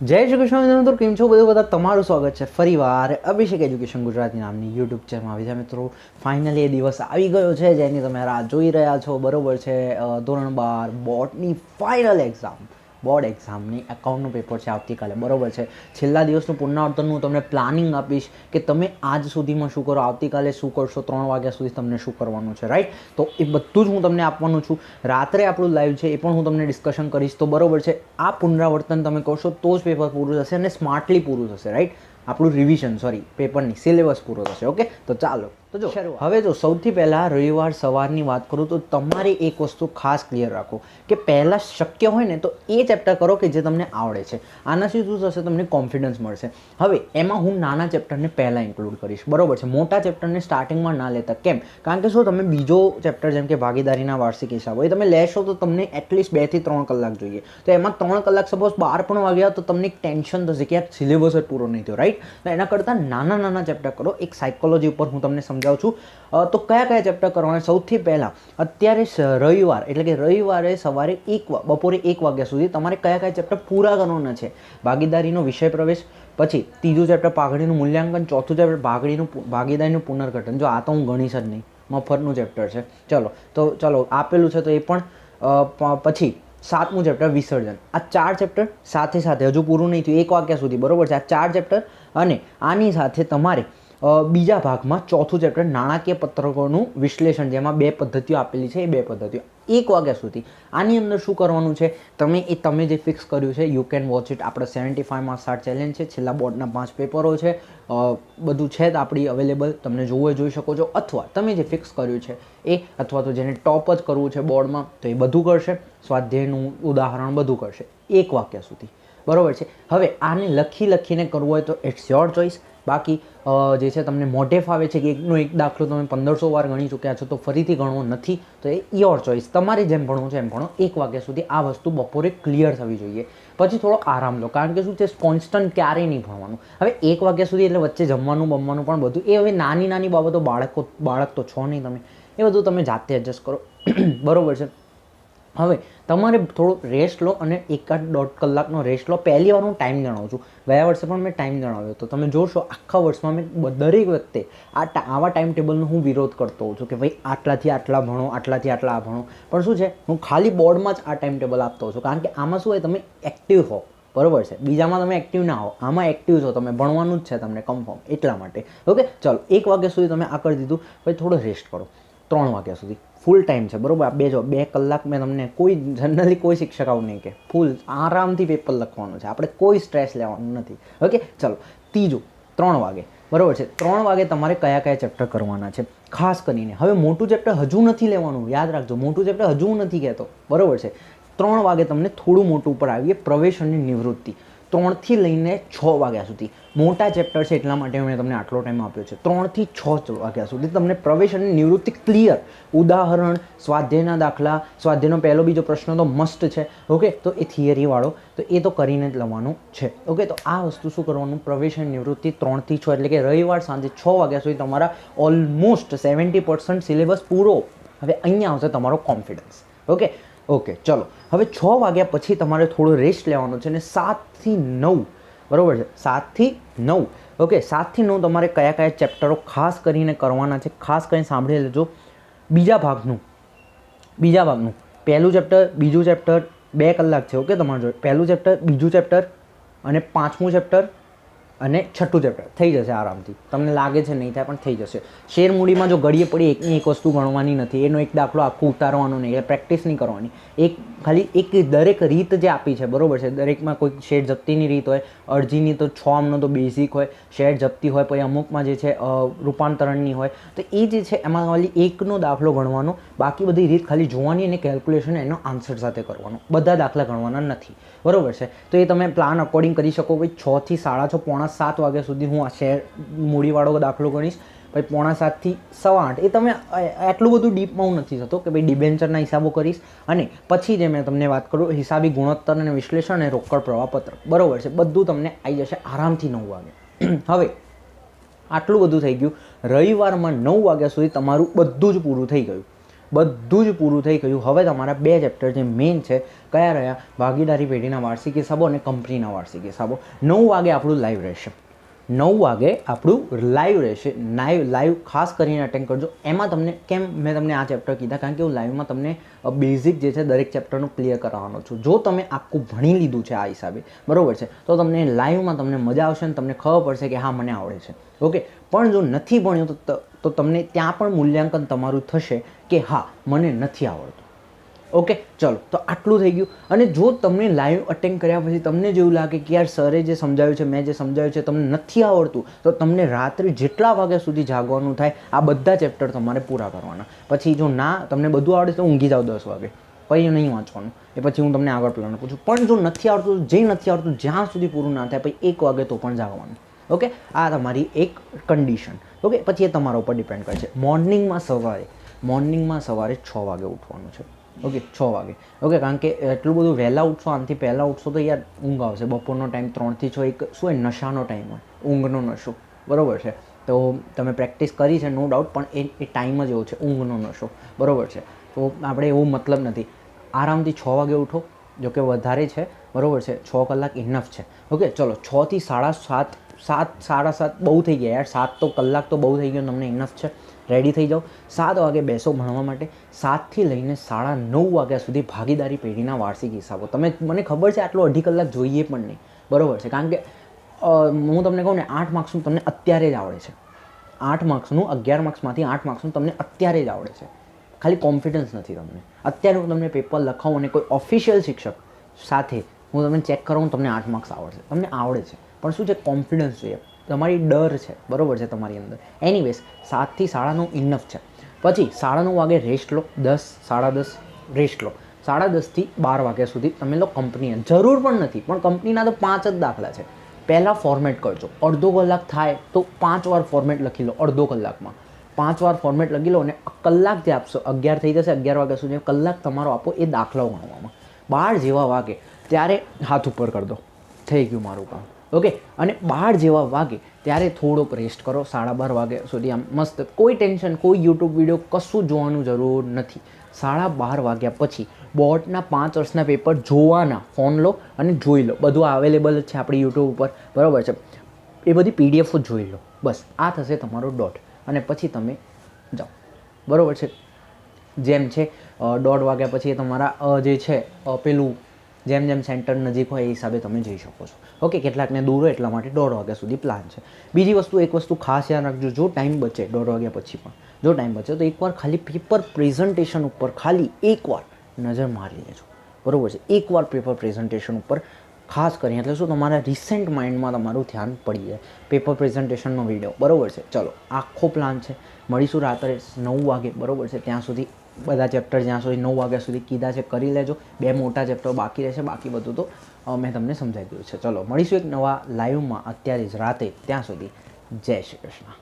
જય શ્રી કૃષ્ણ મિત્રો, કેમ છો બધા? તમારું સ્વાગત છે ફરીવાર અભિષેક એજ્યુકેશન ગુજરાતી નામની યુટ્યુબ ચેનલમાં. આવી મિત્રો, ફાઇનલી એ દિવસ આવી ગયો છે જેની તમે રાહ જોઈ રહ્યા છો, બરોબર છે. ધોરણ 12 બોર્ડની ફાઇનલ એક્ઝામ, બોર્ડ એક્ઝામની એકાઉન્ટનું પેપર છે આવતીકાલે, બરોબર છે. છેલ્લા દિવસનું પુનરાવર્તન હું તમને પ્લાનિંગ આપીશ કે તમે આજ સુધીમાં શું કરો, આવતીકાલે શું કરશો, 3 વાગ્યા સુધી તમને શું કરવાનું છે, રાઈટ. તો એ બધું જ હું તમને આપવાનું છું. રાત્રે આપણું લાઈવ છે, એ પણ હું તમને ડિસ્કશન કરીશ. તો બરોબર છે, આ પુનરાવર્તન તમે કરશો તો જ પેપર પૂરું થશે અને સ્માર્ટલી પૂરું થશે, રાઈટ. આપણું રિવિઝન, પેપરની સિલેબસ પૂરો થશે. ઓકે, તો ચાલો. તો જો હવે જો સૌથી પહેલાં રવિવાર સવારની વાત કરું તો તમારે એક વસ્તુ ખાસ ક્લિયર રાખો કે પહેલાં શક્ય હોય ને તો એ ચેપ્ટર કરો કે જે તમને આવડે છે. આનાથી શું થશે, તમને કોન્ફિડન્સ મળશે. હવે એમાં હું નાના ચેપ્ટરને પહેલાં ઇન્ક્લુડ કરીશ, બરોબર છે. મોટા ચેપ્ટરને સ્ટાર્ટિંગમાં ના લેતા. કેમ? કારણ કે શું, તમે બીજો ચેપ્ટર જેમ કે ભાગીદારીના વાર્ષિક હિસાબો એ તમે લેશો તો તમને એટલીસ્ટ 2 થી 3 કલાક જોઈએ. તો એમાં 3 કલાક સપોઝ 12 પણ વાગ્યા તો તમને એક ટેન્શન થશે કે આ સિલેબસ જ પૂરો નહીં થયો, રાઈટ. તો એના કરતાં નાના ચેપ્ટર કરો. એક સાયકોલોજી ઉપર હું તમને સમજાવું છું. તો કયા ચેપ્ટર કરવાના? સૌથી પહેલાં અત્યારે રવિવાર એટલે કે રવિવારે સવારે બપોરે 1 વાગ્યા સુધી તમારે કયા ચેપ્ટર પૂરા કરવાના છે. ભાગીદારીનો વિષય પ્રવેશ, પછી ત્રીજું ચેપ્ટર પાઘડીનું મૂલ્યાંકન, ચોથું ચેપ્ટર ભાગીદારીનું પુનર્ગઠન. જો આ તો હું ગણીશ જ નહીં, મફતનું ચેપ્ટર છે. ચલો આપેલું છે તો એ પણ. પછી 7મું ચેપ્ટર વિસર્જન. આ 4 ચેપ્ટર સાથે હજુ પૂરું નહીં થયું 1 વાગ્યા સુધી, બરોબર છે. આ 4 ચેપ્ટર અને આની સાથે તમારે બીજા ભાગમાં 4થું ચેપ્ટર નાણાકીય પત્રકોનું વિશ્લેષણ, જેમાં 2 પદ્ધતિઓ આપેલી છે. એ 2 પદ્ધતિઓ 1 વાગ્યા સુધી. આની અંદર શું કરવાનું છે, તમે જે ફિક્સ કર્યું છે, યુ કેન વોચ ઇટ. આપણે 75 માર્ક્સ 60 ચેલેન્જ છે, છેલ્લા બોર્ડના 5 પેપરો છે, બધું છે જ આપણી અવેલેબલ. તમને જોઈ શકો છો. અથવા તમે જે ફિક્સ કર્યું છે એ, અથવા તો જેને ટોપ જ કરવું છે બોર્ડમાં તો એ બધું કરશે. સ્વાધ્યાયનું ઉદાહરણ બધું કરશે 1 વાગ્યા સુધી, બરોબર છે. હવે આને લખીને કરવું હોય તો ઇટ્સ યોર ચોઇસ. બાકી જે છે તમને મોઢે ફાવે છે કે એકનો એક દાખલો તમે 1500 વાર ગણી ચૂક્યા છો તો ફરીથી ગણવો નથી, તો એ યોર ચોઇસ. તમારે જેમ ભણવું છે એમ ભણો. 1 વાગ્યા સુધી આ વસ્તુ બપોરે ક્લિયર થવી જોઈએ. પછી થોડો આરામ લો, કારણ કે શું છે, કોન્સ્ટન્ટ ક્યારેય નહીં ભણવાનું. હવે 1 વાગ્યા સુધી એટલે વચ્ચે જમવાનું પણ બધું એ હવે નાની બાબતો, બાળક તો છો નહીં તમે, એ બધું તમે જાતે એડજસ્ટ કરો, બરોબર છે. હવે તમારે થોડો રેસ્ટ લો અને 1-1.5 કલાકનો રેસ્ટ લો. પહેલી વાર હું ટાઈમ જણાવું છું. ગયા વર્ષે પણ મેં ટાઈમ જણાવ્યો હતો. તમે જોશો આખા વર્ષમાં મેં દરેક વખતે આવા ટાઈમ ટેબલનો હું વિરોધ કરતો હોઉં છું કે ભાઈ આટલાથી આટલા ભણો, આટલાથી આટલા ભણો. પણ શું છે, હું ખાલી બોર્ડમાં જ આ ટાઈમ ટેબલ આપતો હોઉં છું. કારણ કે આમાં શું હોય, તમે એક્ટિવ હો, બરોબર છે. બીજામાં તમે એક્ટિવ ના હો, આમાં એક્ટિવ છો તમે, ભણવાનું જ છે તમને કન્ફર્મ, એટલા માટે. ઓકે, ચાલો 1 વાગ્યા સુધી તમે આ કરી દીધું. પછી થોડો રેસ્ટ કરો 3 વાગ્યા સુધી. ફૂલ ટાઈમ છે, બરોબર. આ 2 કલાક મેં તમને જનરલી કોઈ શિક્ષક આવું નહીં કે ફૂલ આરામથી પેપર લખવાનું છે. આપણે કોઈ સ્ટ્રેસ લેવાનું નથી. ઓકે, ચલો. ત્રીજું 3 વાગે, બરોબર છે. 3 વાગે તમારે કયા ચેપ્ટર કરવાના છે ખાસ કરીને. હવે મોટું ચેપ્ટર હજુ નથી લેવાનું, યાદ રાખજો. મોટું ચેપ્ટર હજુ હું નથી કહેતો, બરોબર છે. 3 વાગે તમને થોડું મોટું ઉપર આવીએ, પ્રવેશ અને નિવૃત્તિ. 3 થી લઈને 6 વાગ્યા સુધી મોટા ચેપ્ટર છે, એટલા માટે મેં તમને આટલો ટાઈમ આપ્યો છે. 3 થી 6 વાગ્યા સુધી તમને પ્રવેશ અને નિવૃત્તિ ક્લિયર. ઉદાહરણ, સ્વાધ્યાયના દાખલા, સ્વાધ્યાયનો પહેલો બીજો પ્રશ્ન તો મસ્ટ છે. ઓકે, તો એ થિયરીવાળો તો એ તો કરીને જ લવાનું છે. ઓકે, તો આ વસ્તુ શું કરવાનું, પ્રવેશ અને નિવૃત્તિ 3 થી 6 એટલે કે રવિવાર સાંજે 6 વાગ્યા સુધી તમારા ઓલમોસ્ટ 70% સિલેબસ પૂરો. હવે અહીંયા આવશે તમારો કોન્ફિડન્સ. ઓકે, ચલો. હવે 6 વાગ્યા પછી તમારે થોડો રેસ્ટ લેવાનો છે અને 7 થી 9, બરોબર છે. 7 થી 9. ઓકે, 7 થી 9 તમારે કયા ચેપ્ટરો ખાસ કરીને કરવાના છે, ખાસ કરીને સાંભળી લેજો. બીજા ભાગનું પહેલું ચેપ્ટર, બીજું ચેપ્ટર 2 કલાક છે. ઓકે, તમારે જોડે પહેલું ચેપ્ટર, બીજું ચેપ્ટર અને 5મું ચેપ્ટર અને 6થું ચેપ્ટર થઈ જશે આરામથી. તમને લાગે છે નહીં થાય, પણ થઈ જશે. શેરમૂડીમાં જો ઘડીએ પડી એકની એક વસ્તુ ગણવાની નથી, એનો એક દાખલો આખો ઉતારવાનો નહીં, એટલે પ્રેક્ટિસ નહીં કરવાની. દરેક રીત જે આપી છે, બરોબર છે. દરેકમાં કોઈ શેર જપ્તીની રીત હોય, અરજીની તો 6 આમનો તો બેઝિક હોય, શેર જપ્તી હોય, પછી અમુકમાં જે છે રૂપાંતરણની હોય. તો એ જે છે એમાં ખાલી એકનો દાખલો ગણવાનો, બાકી બધી રીત ખાલી જોવાની અને કેલ્ક્યુલેશન એનો આન્સર સાથે કરવાનો. બધા દાખલા ગણવાના નથી, બરોબર છે. તો એ તમે પ્લાન અકોર્ડિંગ કરી શકો. ભાઈ 6 થી 6:30, પોણા 7 વાગ્યા સુધી હું આ શેર મૂડીવાળો દાખલો ગણીશ. પછી પોણા 7 થી 8:15 એ તમે આટલું બધું ડીપમાં હું નથી થતો કે ભાઈ ડિબેન્ચરના હિસાબો કરીશ. અને પછી જે મેં તમને વાત કરું, હિસાબી ગુણોત્તર અને વિશ્લેષણ અને રોકડ પ્રવાહપત્ર, બરોબર છે. બધું તમને આવી જશે આરામથી 9 વાગે. હવે આટલું બધું થઈ ગયું. રવિવારમાં 9 વાગ્યા સુધી તમારું બધું જ પૂરું થઈ ગયું. બધું જ પૂરું થઈ ગયું. હવે તમારા 2 ચેપ્ટર જે મેઇન છે કયા રહ્યા? ભાગીદારી પેઢીના વાર્ષિક હિસાબો અને કંપનીના વાર્ષિક હિસાબો. 9 વાગે આપણું લાઈવ રહેશે. 9 વાગે આપણું લાઈવ રહેશે. લાઈવ ખાસ કરીને અટેન્ડ કરજો. એમાં તમને કેમ મેં તમને આ ચેપ્ટર કીધા? કારણ કે હું લાઈવમાં તમને બેઝિક જે છે દરેક ચેપ્ટરનું ક્લિયર કરાવવાનો છું. જો તમે આખું ભણી લીધું છે આ હિસાબે, બરાબર છે, તો તમને લાઈવમાં તમને મજા આવશે અને તમને ખબર પડશે કે હા મને આવડે છે. ઓકે. પણ જો નથી ભણ્યું તો તમને ત્યાં પણ મૂલ્યાંકન તમારું થશે કે હા મને નથી આવડતું. ઓકે, ચલો, તો આટલું થઈ ગયું. અને જો તમને લાઈવ અટેન્ડ કર્યા પછી તમને જેવું લાગે કે યાર સરે જે સમજાવ્યું છે, મેં જે સમજાવ્યું છે, તમને નથી આવડતું, તો તમને રાત્રે જેટલા વાગ્યા સુધી જાગવાનું થાય આ બધા ચેપ્ટર તમારે પૂરા કરવાના. પછી જો ના તમને બધું આવડે તો ઊંઘી જાઓ 10 વાગે, પછી નહીં વાંચવાનું. એ પછી હું તમને આગળ પ્લાન પૂછું. પણ જો નથી આવડતું, જે નથી આવડતું જ્યાં સુધી પૂરું ના થાય પછી 1 વાગે તો પણ જાગવાનું. ઓકે, આ તમારી એક કન્ડિશન. ઓકે, પછી એ તમારા ઉપર ડિપેન્ડ કરે છે. મોર્નિંગમાં સવારે 6 વાગે ઉઠવાનું છે. ઓકે, 6 વાગે. ઓકે, કારણ કે એટલું બધું વહેલા ઉઠશો, આનાથી પહેલાં ઉઠશો તો યાર ઊંઘ આવશે. બપોરનો ટાઈમ 3 થી 6 એક શું હોય નશાનો ટાઈમ હોય, ઊંઘનો નશો, બરાબર છે. તો તમે પ્રેક્ટિસ કરી છે નો ડાઉટ, પણ એ ટાઈમ જ એવો છે, ઊંઘનો નશો, બરાબર છે. તો આપણે એવો મતલબ નથી. આરામથી 6 વાગે ઉઠો, જો કે વધારે છે, બરાબર છે, 6 કલાક ઇનફ છે. ઓકે, ચલો 6 થી 7:30, 7:30 બહુ થઈ ગયા યાર, 7 તો કલાક તો બહુ થઈ ગયો, તમને ઇનફ છે. રેડી થઈ જાઓ. 7 વાગે બેસો ભણવા માટે. 7 થી લઈને 9:30 વાગ્યા સુધી ભાગીદારી પેઢીના વાર્ષિક હિસાબો. મને ખબર છે આટલો 2.5 કલાક જોઈએ પણ નહીં, બરાબર છે, કારણ કે હું તમને કહું ને 8 માર્ક્સનું તમને અત્યારે જ આવડે છે. 8 માર્ક્સનું 11 માર્ક્સમાંથી 8 માર્ક્સનું તમને અત્યારે જ આવડે છે. ખાલી કોન્ફિડન્સ નથી તમને. અત્યારે હું તમને પેપર લખાવું અને કોઈ ઓફિશિયલ શિક્ષક સાથે હું તમને ચેક કરાવું, તમને 8 માર્ક્સ આવડશે. તમને આવડે છે, પણ શું છે, કોન્ફિડન્સ જોઈએ. તમારી ડર છે, બરાબર છે, તમારી અંદર. એનીવેઝ 7 થી 9:30 ઇનફ છે. પછી 9:30 વાગે રેસ્ટ લો. 10, 10:30 રેસ્ટ લો. 10:30 થી 12 વાગ્યા સુધી તમે લો કંપની. જરૂર પણ નથી, પણ કંપનીના તો 5 જ દાખલા છે. પહેલાં ફોર્મેટ કરજો. અડધો કલાક થાય તો 5 વાર ફોર્મેટ લખી લો. અડધો કલાકમાં 5 વાર ફોર્મેટ લખી લો અને કલાક જે આપશો, 11 થઈ જશે, 11 વાગ્યા સુધી કલાક તમારો આપો એ દાખલાઓ ગણવામાં. 12 જેવા વાગે ત્યારે હાથ ઉપર કરી દો, થઈ ગયું મારું કામ. ઓકે, અને 12 જેવા વાગે ત્યારે થોડોક રેસ્ટ કરો. 12:30 વાગ્યા સુધી આમ મસ્ત, કોઈ ટેન્શન, કોઈ યુટ્યુબ વિડીયો કશું જોવાનું જરૂર નથી. 12:30 વાગ્યા પછી બોર્ડના 5 વર્ષના પેપર જોવાના, ફોન લો અને જોઈ લો. બધું અવેલેબલ જ છે આપણી યુટ્યુબ ઉપર, બરાબર છે. એ બધી PDF જ જોઈ લો. બસ આ થશે તમારો ડોટ. અને પછી તમે જાઓ, બરાબર છે. જેમ છે 1:30 વાગ્યા પછી તમારા જે છે પેલું જેમ જેમ સેન્ટર નજીક હોય એ હિસાબે તમે જઈ શકો છો. ઓકે, કેટલાકને દૂર હોય એટલા માટે 1:30 વાગ્યા સુધી પ્લાન છે. બીજી વસ્તુ, એક વસ્તુ ખાસ યાદ રાખજો, જો ટાઈમ બચે 1:30 વાગ્યા પછી પણ જો ટાઈમ બચે તો એકવાર ખાલી પેપર પ્રેઝન્ટેશન ઉપર ખાલી એકવાર નજર મારી લેજો, બરાબર છે. એકવાર પેપર પ્રેઝન્ટેશન ઉપર ખાસ કરીને, એટલે શું, તમારા રિસેન્ટ માઇન્ડમાં તમારું ધ્યાન પડી જાય પેપર પ્રેઝન્ટેશનનો વિડીયો, બરાબર છે. ચલો, આખો પ્લાન છે. મળીશું રાત્રે 9 વાગે, બરાબર છે. ત્યાં સુધી બધા ચેપ્ટર જ્યાં સુધી 9 વાગ્યા સુધી કીધા છે કરી લેજો. 2 મોટા ચેપ્ટર બાકી રહેશે, બાકી બધું તો મેં તમને સમજાવી દીધું છે. ચલો, મળીશું એક નવા લાઈવમાં અત્યારે જ રાતે. ત્યાં સુધી જય શ્રી કૃષ્ણ.